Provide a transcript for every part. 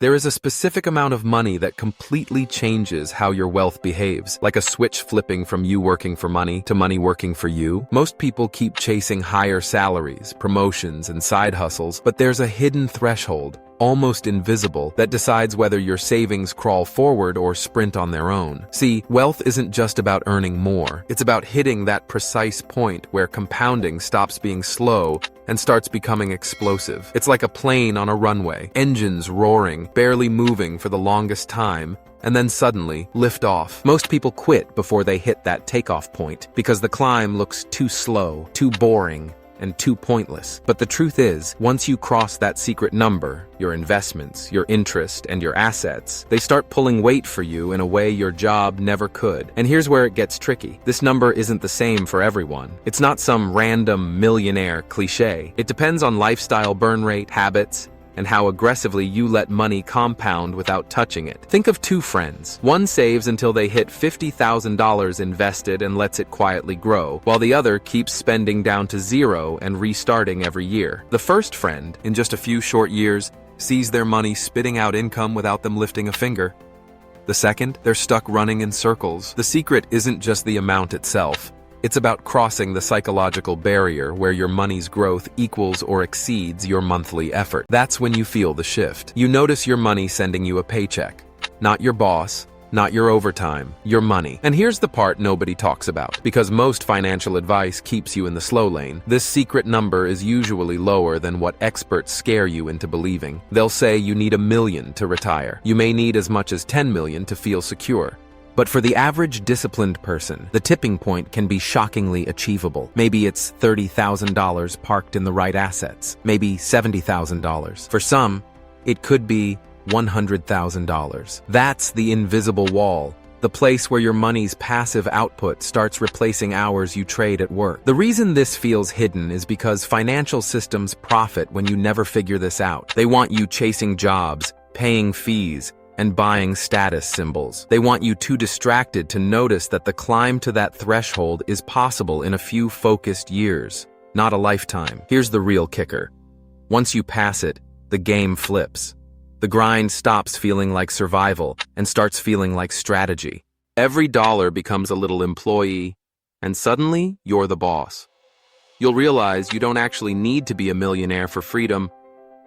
There is a specific amount of money that completely changes how your wealth behaves, like a switch flipping from you working for money to money working for you. Most people keep chasing higher salaries, promotions, and side hustles, but there's a hidden threshold, almost invisible, that decides whether your savings crawl forward or sprint on their own. See, wealth isn't just about earning more. It's about hitting that precise point where compounding stops being slow and starts becoming explosive. It's like a plane on a runway, engines roaring, barely moving for the longest time, and then suddenly lift off. Most people quit before they hit that takeoff point because the climb looks too slow, too boring, and too pointless. But the truth is, once you cross that secret number, your investments, your interest, and your assets, they start pulling weight for you in a way your job never could. And here's where it gets tricky. This number isn't the same for everyone. It's not some random millionaire cliche. It depends on lifestyle burn rate, habits, and how aggressively you let money compound without touching it. Think of two friends. One saves until they hit $50,000 invested and lets it quietly grow, while the other keeps spending down to zero and restarting every year. The first friend, in just a few short years, sees their money spitting out income without them lifting a finger. The second, they're stuck running in circles. The secret isn't just the amount itself. It's about crossing the psychological barrier where your money's growth equals or exceeds your monthly effort. That's when you feel the shift. You notice your money sending you a paycheck. Not your boss, not your overtime, your money. And here's the part nobody talks about, because most financial advice keeps you in the slow lane. This secret number is usually lower than what experts scare you into believing. They'll say you need $1 million to retire. You may need as much as $10 million to feel secure. But for the average disciplined person, the tipping point can be shockingly achievable. Maybe it's $30,000 parked in the right assets. Maybe $70,000. For some, it could be $100,000. That's the invisible wall, the place where your money's passive output starts replacing hours you trade at work. The reason this feels hidden is because financial systems profit when you never figure this out. They want you chasing jobs, paying fees, and buying status symbols. They want you too distracted to notice that the climb to that threshold is possible in a few focused years, not a lifetime. Here's the real kicker. Once you pass it, the game flips. The grind stops feeling like survival and starts feeling like strategy. Every dollar becomes a little employee, and suddenly you're the boss. You'll realize you don't actually need to be a millionaire for freedom.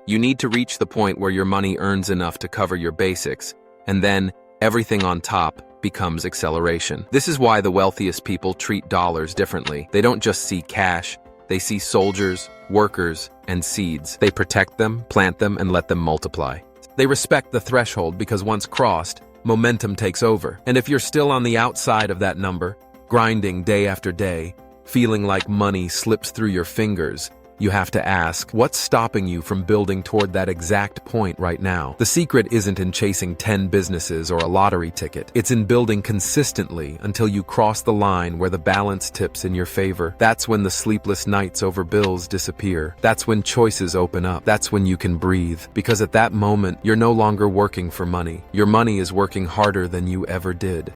You need to reach the point where your money earns enough to cover your basics, and then everything on top becomes acceleration. This is why the wealthiest people treat dollars differently. They don't just see cash, they see soldiers, workers, and seeds. They protect them, plant them, and let them multiply. They respect the threshold because once crossed, momentum takes over. And if you're still on the outside of that number, grinding day after day, feeling like money slips through your fingers, you have to ask, what's stopping you from building toward that exact point right now? The secret isn't in chasing 10 businesses or a lottery ticket. It's in building consistently until you cross the line where the balance tips in your favor. That's when the sleepless nights over bills disappear. That's when choices open up. That's when you can breathe. Because at that moment, you're no longer working for money. Your money is working harder than you ever did.